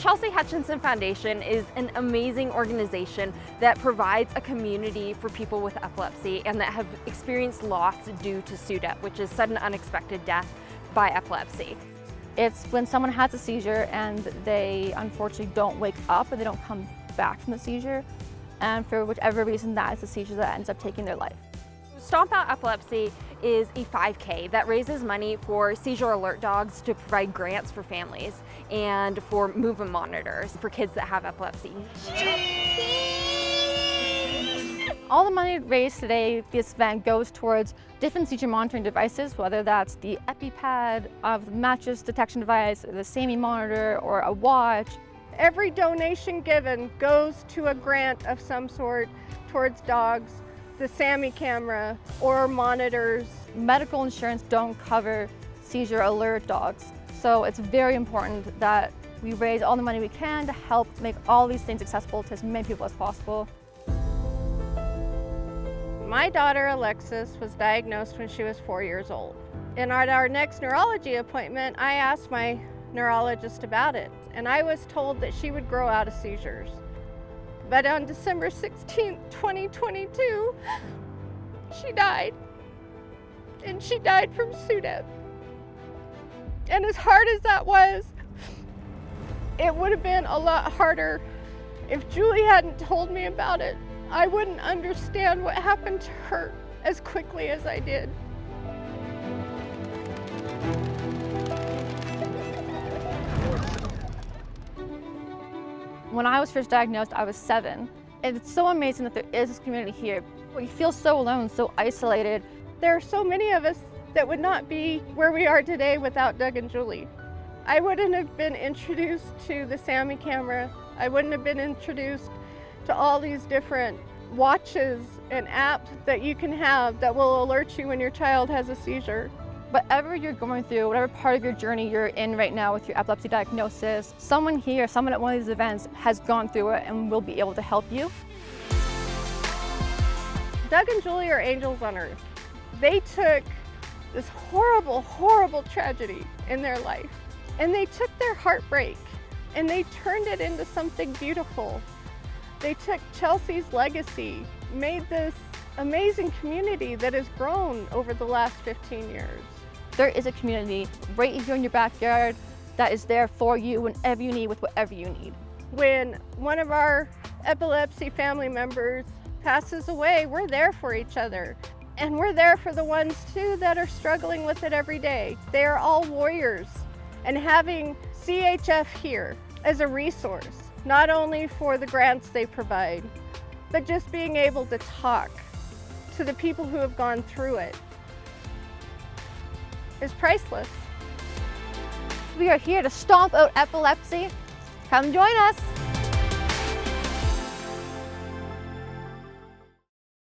Chelsea Hutchinson Foundation is an amazing organization that provides a community for people with epilepsy and that have experienced loss due to SUDEP, which is sudden unexpected death by epilepsy. It's when someone has a seizure and they unfortunately don't wake up or they don't come back from the seizure, and for whichever reason that is the seizure that ends up taking their life. Stomp Out Epilepsy is a 5K that raises money for seizure alert dogs to provide grants for families and for movement monitors for kids that have epilepsy. All the money raised today, this event goes towards different seizure monitoring devices, whether that's the EpiPad, the mattress detection device, the SAMI monitor, or a watch. Every donation given goes to a grant of some sort towards dogs, the SAMI camera, or monitors. Medical insurance don't cover seizure alert dogs, so it's very important that we raise all the money we can to help make all these things accessible to as many people as possible. My daughter Alexis was diagnosed when she was 4 years old. And at our next neurology appointment, I asked my neurologist about it, and I was told that she would grow out of seizures. But on December 16, 2022, she died. And she died from SUDEP. And as hard as that was, it would have been a lot harder if Julie hadn't told me about it. I wouldn't understand what happened to her as quickly as I did. When I was first diagnosed, I was 7. And it's so amazing that there is this community here. We feel so alone, so isolated. There are so many of us that would not be where we are today without Doug and Julie. I wouldn't have been introduced to the SAMI camera. I wouldn't have been introduced to all these different watches and apps that you can have that will alert you when your child has a seizure. Whatever you're going through, whatever part of your journey you're in right now with your epilepsy diagnosis, someone here, someone at one of these events has gone through it and will be able to help you. Doug and Julie are angels on earth. They took this horrible, horrible tragedy in their life, and they took their heartbreak and they turned it into something beautiful. They took Chelsea's legacy, made this amazing community that has grown over the last 15 years. There is a community right here in your backyard that is there for you whenever you need with whatever you need. When one of our epilepsy family members passes away, we're there for each other. And we're there for the ones too that are struggling with it every day. They are all warriors. And having CHF here as a resource, not only for the grants they provide, but just being able to talk to the people who have gone through it is priceless. We are here to stomp out epilepsy. Come join us.